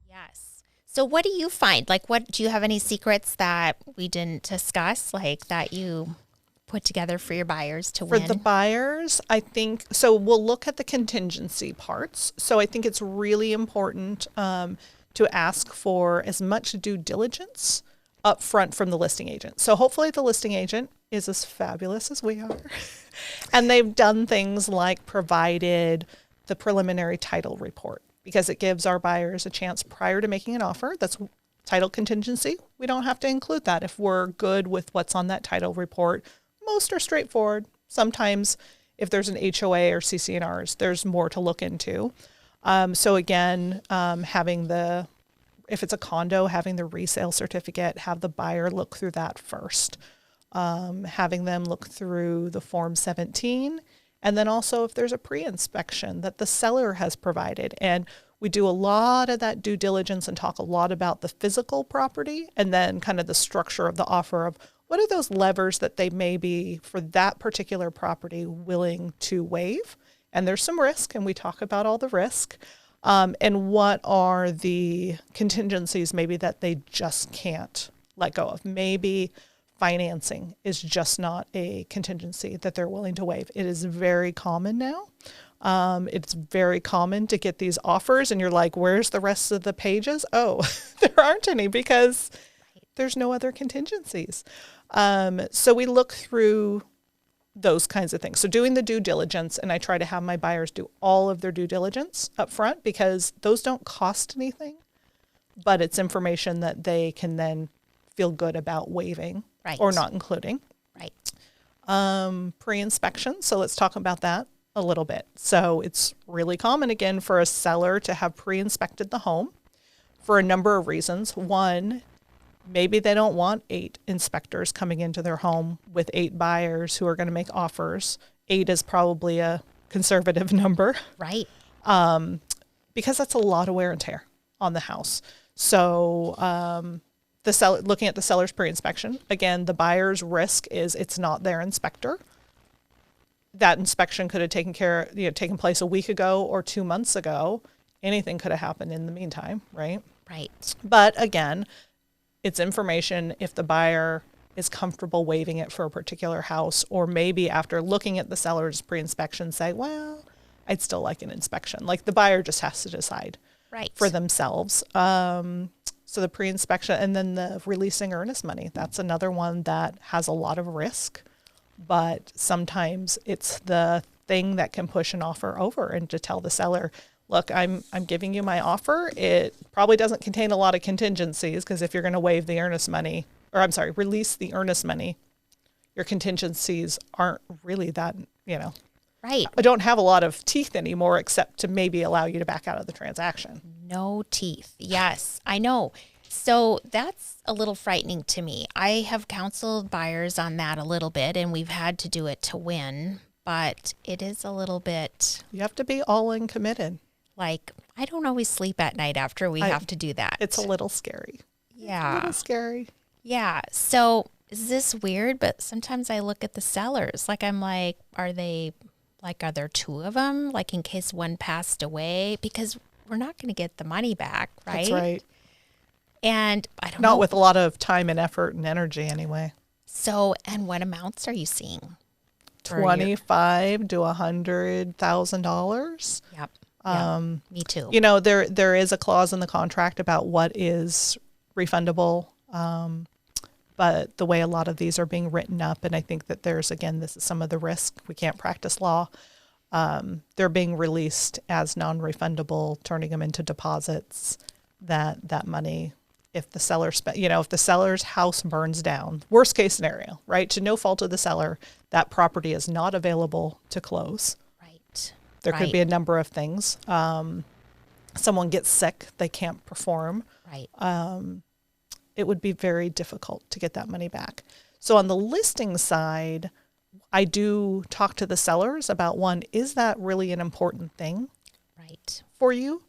Yes. So what do you find? Like, what do you have any secrets that we didn't discuss, like that you put together for your buyers to For win? the buyers, I think, so we'll look at the contingency parts. So I think it's really important to ask for as much due diligence up front from the listing agent. So hopefully the listing agent is as fabulous as we are. And they've done things like provided the preliminary title report, because it gives our buyers a chance prior to making an offer. That's title contingency. We don't have to include that if we're good with what's on that title report. Most are straightforward. Sometimes if there's an HOA or CC&Rs, there's more to look into. So again, if it's a condo, having the resale certificate, have the buyer look through that first. Having them look through the Form 17, and then also if there's a pre-inspection that the seller has provided. And we do a lot of that due diligence and talk a lot about the physical property, and then kind of the structure of the offer of what are those levers that they may be for that particular property willing to waive. And there's some risk, and we talk about all the risk. And what are the contingencies maybe that they just can't let go of. Maybe financing is just not a contingency that they're willing to waive. It is very common now. It's very common to get these offers and you're like, where's the rest of the pages? Oh, there aren't any because there's no other contingencies. So we look through those kinds of things. So doing the due diligence, and I try to have my buyers do all of their due diligence up front because those don't cost anything, but it's information that they can then feel good about waiving or not including. Right. Pre-inspection. So let's talk about that a little bit. So it's really common again for a seller to have pre-inspected the home for a number of reasons. One, maybe they don't want 8 inspectors coming into their home with 8 buyers who are going to make offers. 8 is probably a conservative number. Right. Because that's a lot of wear and tear on the house. So looking at the seller's pre-inspection, again, the buyer's risk is it's not their inspector. That inspection could have taken place a week ago or 2 months ago. Anything could have happened in the meantime, right? Right. But again, it's information if the buyer is comfortable waiving it for a particular house, or maybe after looking at the seller's pre-inspection say, well, I'd still like an inspection. Like the buyer just has to decide for themselves. So the pre-inspection, and then the releasing earnest money. That's another one that has a lot of risk, but sometimes it's the thing that can push an offer over, and to tell the seller, look, I'm giving you my offer. It probably doesn't contain a lot of contingencies because if you're going to waive the earnest money, release the earnest money, your contingencies aren't really that, Right. I don't have a lot of teeth anymore except to maybe allow you to back out of the transaction. No teeth. Yes, I know. So that's a little frightening to me. I have counseled buyers on that a little bit, and we've had to do it to win, but it is a little bit. You have to be all in committed. Like, I don't always sleep at night after we have to do that. It's a little scary. Yeah. It's a little scary. Yeah. So is this weird? But sometimes I look at the sellers. Like, I'm like, are there 2 of them? Like, in case one passed away? Because we're not going to get the money back, right? That's right. And I don't know. Not with a lot of time and effort and energy anyway. So, and what amounts are you seeing? $25,000 to $100,000. Yep. Yeah, me too. There is a clause in the contract about what is refundable, but the way a lot of these are being written up, and I think that this is some of the risk. We can't practice law. They're being released as non-refundable, turning them into deposits. That money, if the seller's house burns down, worst case scenario, right? To no fault of the seller, that property is not available to close. Right. There could be a number of things. Someone gets sick, they can't perform. Right. It would be very difficult to get that money back. So on the listing side, I do talk to the sellers about, one, is that really an important thing for you?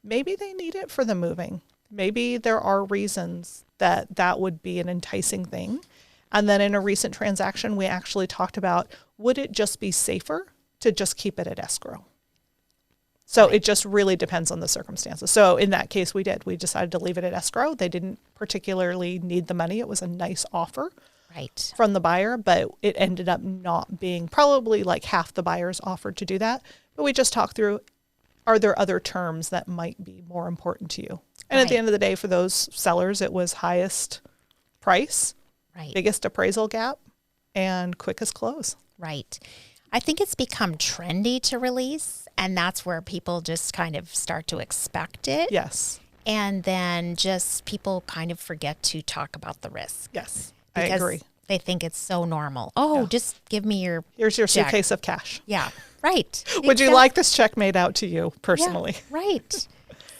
Maybe they need it for the moving. Maybe there are reasons that would be an enticing thing. And then in a recent transaction, we actually talked about, would it just be safer to just keep it at escrow? So it just really depends on the circumstances. So in that case, we did. We decided to leave it at escrow. They didn't particularly need the money. It was a nice offer from the buyer, but it ended up not being probably like half the buyers offered to do that. But we just talked through, are there other terms that might be more important to you? And at the end of the day, for those sellers, it was highest price, biggest appraisal gap, and quickest close. Right. I think it's become trendy to release, and that's where people just kind of start to expect it. Yes. And then just people kind of forget to talk about the risk. Yes, I agree. They think it's so normal. Oh, just give me your Here's your check. suitcase of cash. Yeah, right. Would you like this check made out to you personally? Yeah, right.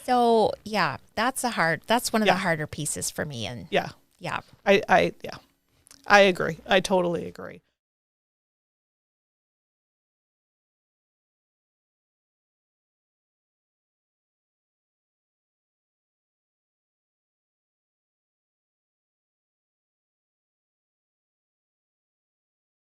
So yeah, that's one of the harder pieces for me. And yeah. Yeah. I agree. I totally agree.